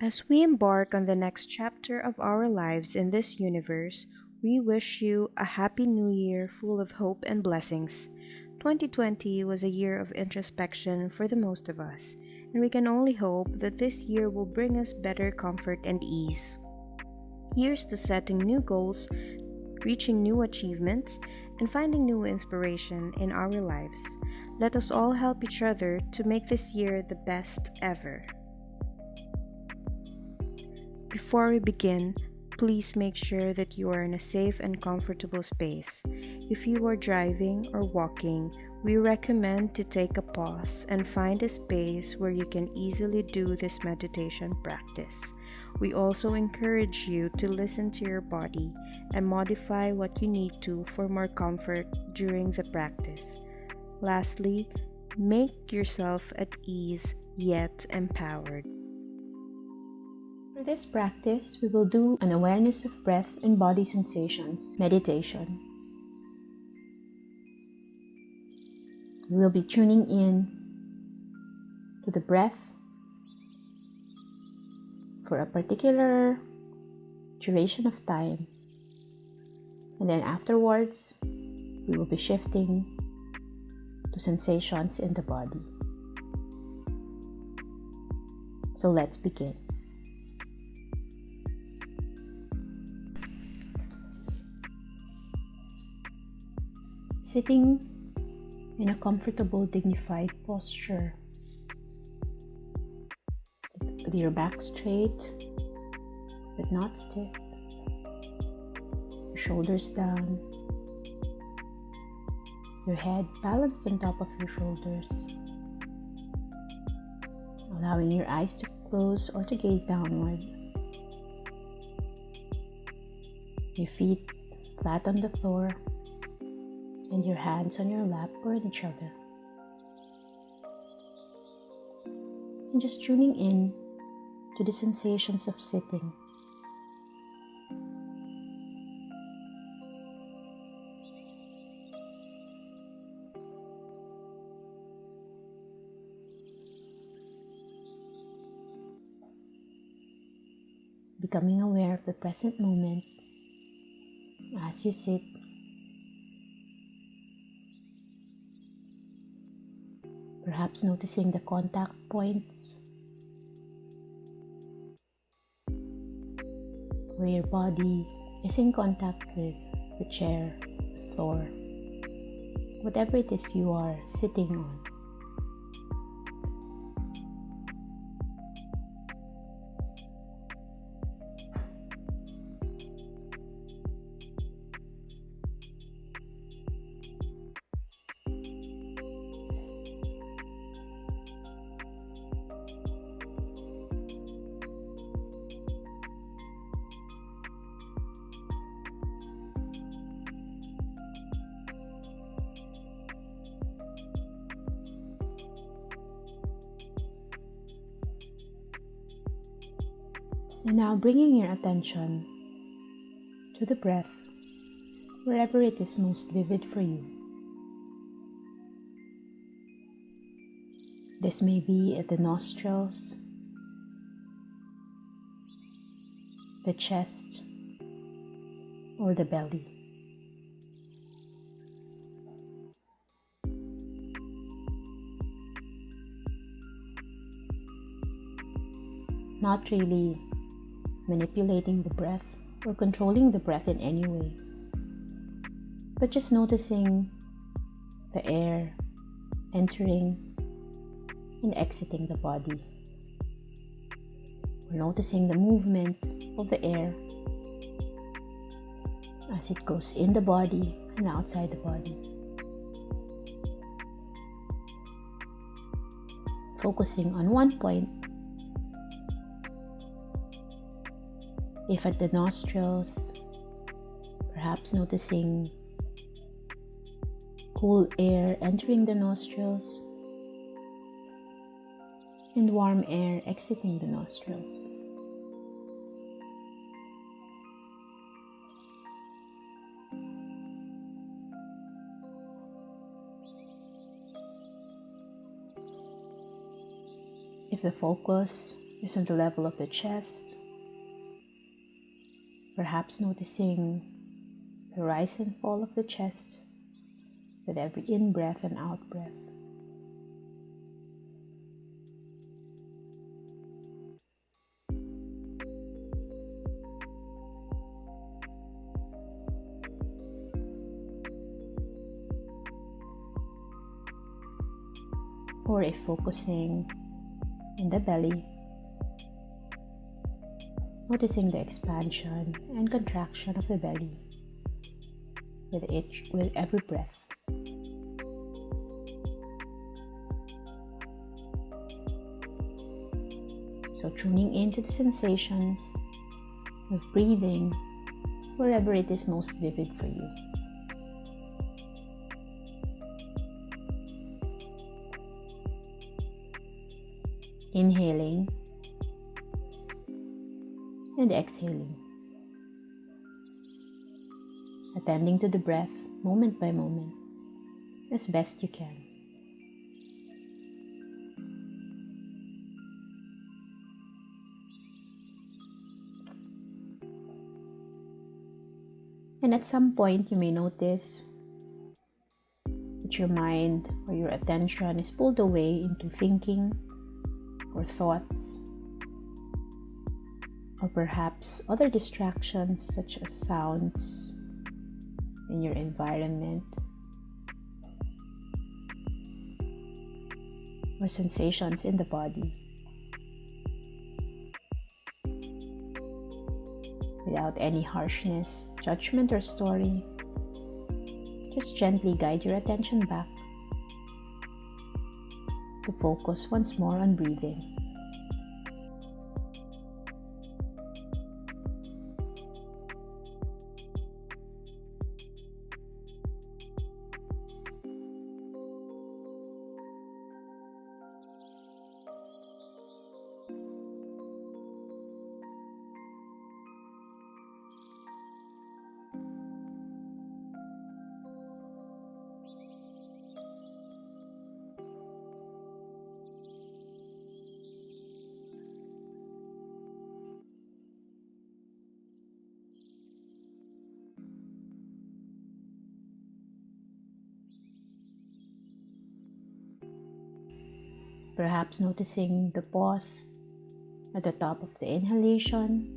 As we embark on the next chapter of our lives in this universe, we wish you a happy new year full of hope and blessings. 2020 was a year of introspection for the most of us, and we can only hope that this year will bring us better comfort and ease. Here's to setting new goals, reaching new achievements, and finding new inspiration in our lives. Let us all help each other to make this year the best ever. Before we begin, please make sure that you are in a safe and comfortable space. If you are driving or walking, we recommend to take a pause and find a space where you can easily do this meditation practice. We also encourage you to listen to your body and modify what you need to for more comfort during the practice. Lastly, make yourself at ease yet empowered. For this practice, we will do an awareness of breath and body sensations meditation. We will be tuning in to the breath for a particular duration of time, and then afterwards, we will be shifting to sensations in the body. So let's begin. Sitting in a comfortable, dignified posture with your back straight but not stiff, your shoulders down, your head balanced on top of your shoulders, allowing your eyes to close or to gaze downward, your feet flat on the floor, and your hands on your lap or in each other. And just tuning in to the sensations of sitting. Becoming aware of the present moment as you sit. Perhaps noticing the contact points where your body is in contact with the chair, the floor, whatever it is you are sitting on. And now bringing your attention to the breath, wherever it is most vivid for you. This may be at the nostrils, the chest, or the belly. Not really manipulating the breath or controlling the breath in any way, but just noticing the air entering and exiting the body. We're noticing the movement of the air as it goes in the body and outside the body. Focusing on one point. If at the nostrils, perhaps noticing cool air entering the nostrils and warm air exiting the nostrils. If the focus is on the level of the chest, perhaps noticing the rise and fall of the chest with every in-breath and out-breath. Or if focusing in the belly, noticing the expansion and contraction of the belly with every breath. So tuning into the sensations of breathing wherever it is most vivid for you. Inhaling and exhaling. Attending to the breath moment by moment as best you can. And at some point you may notice that your mind or your attention is pulled away into thinking or thoughts, or perhaps other distractions such as sounds in your environment or sensations in the body. Without any harshness, judgment, or story, just gently guide your attention back to focus once more on breathing. Perhaps noticing the pause at the top of the inhalation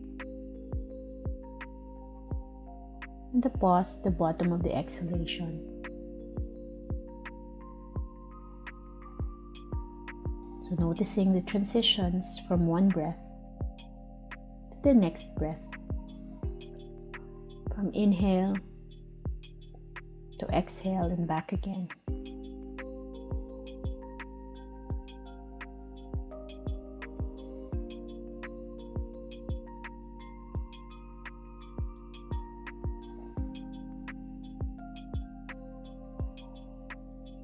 and the pause at the bottom of the exhalation. So noticing the transitions from one breath to the next breath, from inhale to exhale and back again.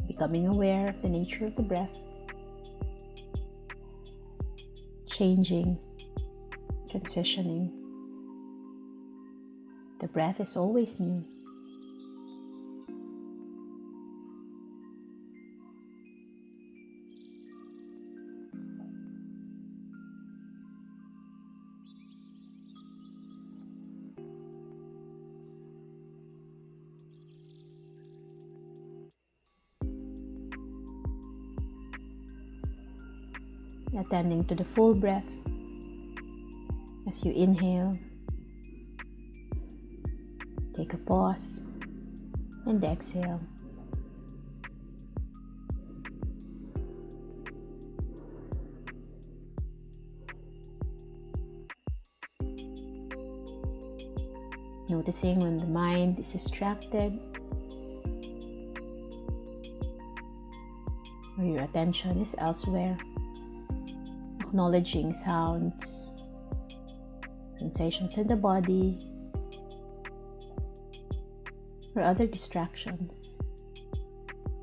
Becoming aware of the nature of the breath, changing, transitioning. The breath is always new. Attending to the full breath as you inhale, take a pause, and exhale. Noticing when the mind is distracted or your attention is elsewhere. Acknowledging sounds, sensations in the body, or other distractions.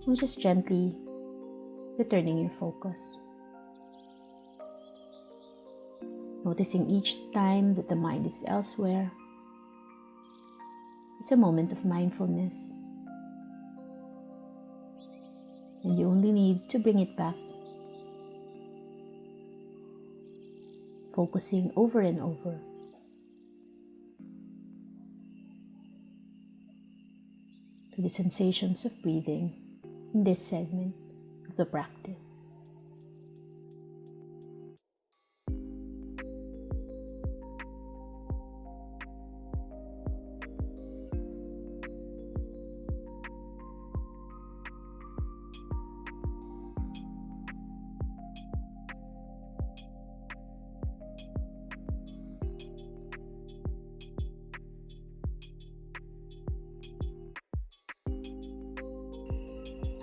And just gently returning your focus. Noticing each time that the mind is elsewhere is a moment of mindfulness. And you only need to bring it back focusing over and over to the sensations of breathing in this segment of the practice.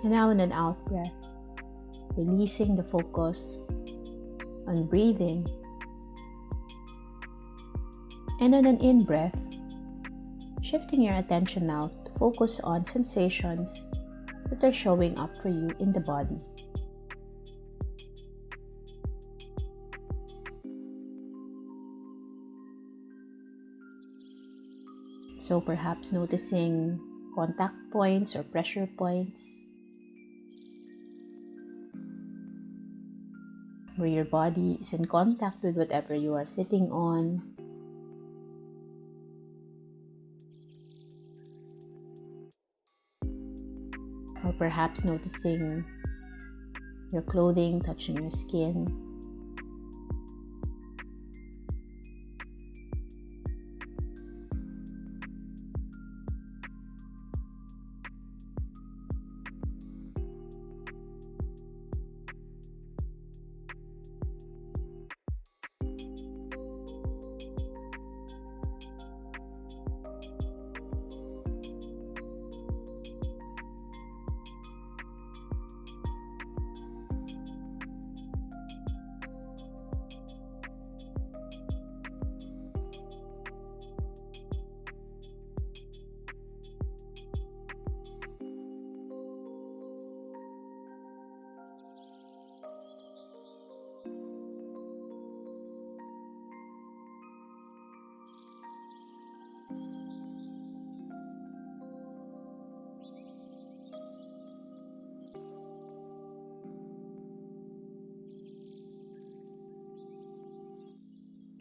And now in an out breath, releasing the focus on breathing. And on an in breath, shifting your attention now to focus on sensations that are showing up for you in the body. So perhaps noticing contact points or pressure points where your body is in contact with whatever you are sitting on. Or perhaps noticing your clothing touching your skin.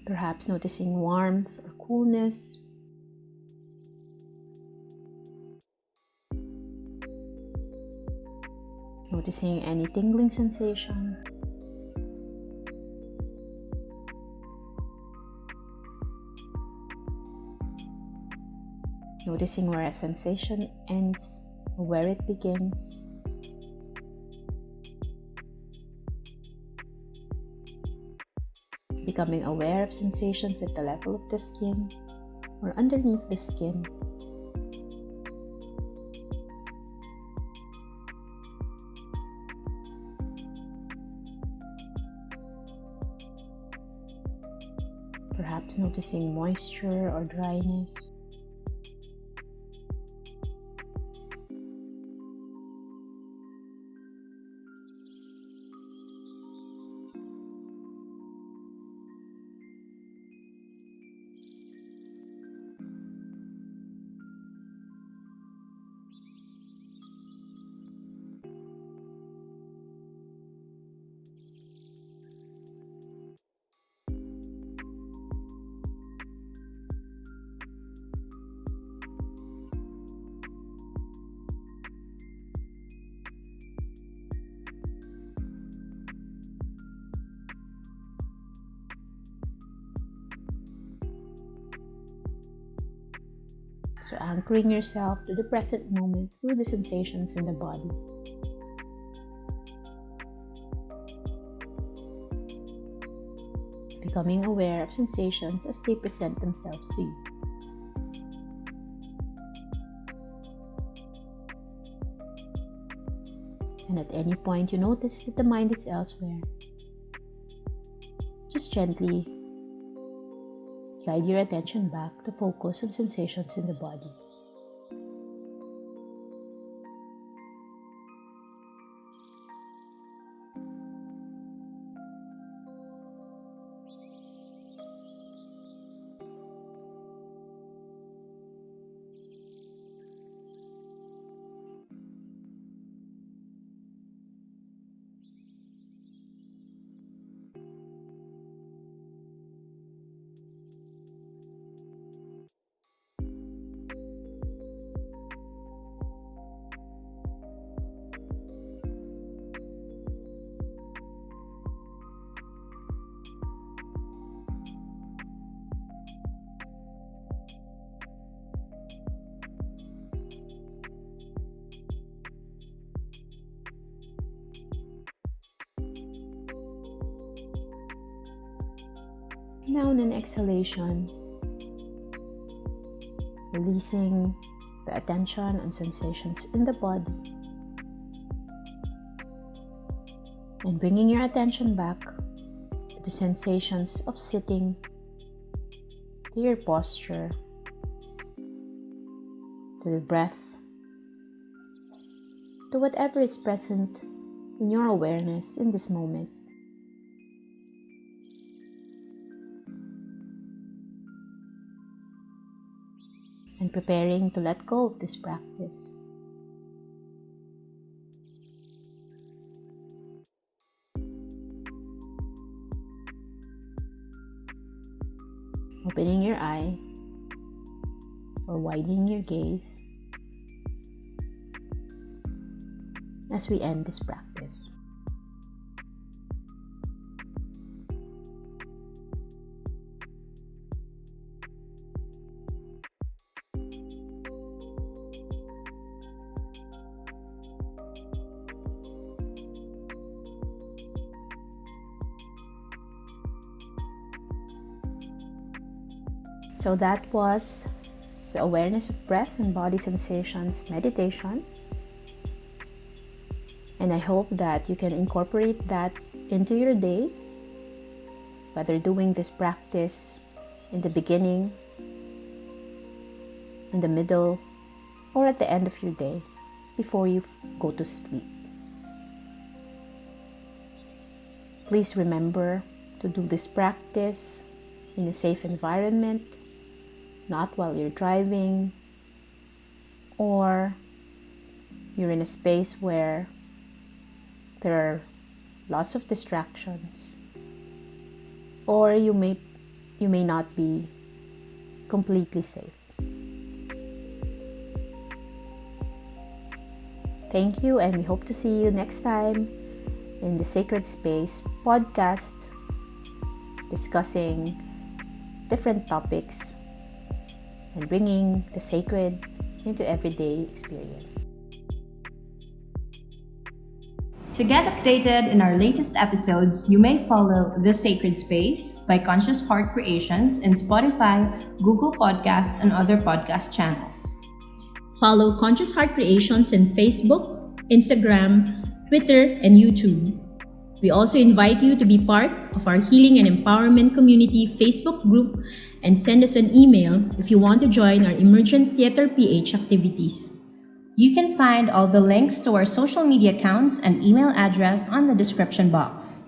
Perhaps noticing warmth or coolness. Noticing any tingling sensations. Noticing where a sensation ends or where it begins. Becoming aware of sensations at the level of the skin or underneath the skin. Perhaps noticing moisture or dryness. So anchoring yourself to the present moment through the sensations in the body. Becoming aware of sensations as they present themselves to you. And at any point you notice that the mind is elsewhere, just gently guide your attention back to focus on sensations in the body. Now, on an exhalation, releasing the attention and sensations in the body, and bringing your attention back to the sensations of sitting, to your posture, to the breath, to whatever is present in your awareness in this moment. And preparing to let go of this practice. Opening your eyes or widening your gaze as we end this practice. So that was the awareness of breath and body sensations meditation. And I hope that you can incorporate that into your day, whether doing this practice in the beginning, in the middle, or at the end of your day before you go to sleep. Please remember to do this practice in a safe environment, not while you're driving, or you're in a space where there are lots of distractions, or you may not be completely safe. Thank you, and we hope to see you next time in the Sacred Space podcast, discussing different topics and bringing the sacred into everyday experience. To get updated in our latest episodes, you may follow The Sacred Space by Conscious Heart Creations in Spotify, Google Podcast, and other podcast channels. Follow Conscious Heart Creations in Facebook, Instagram, Twitter, and YouTube. We also invite you to be part of our Healing and Empowerment Community Facebook group and send us an email if you want to join our Emergent Theater PH activities. You can find all the links to our social media accounts and email address on the description box.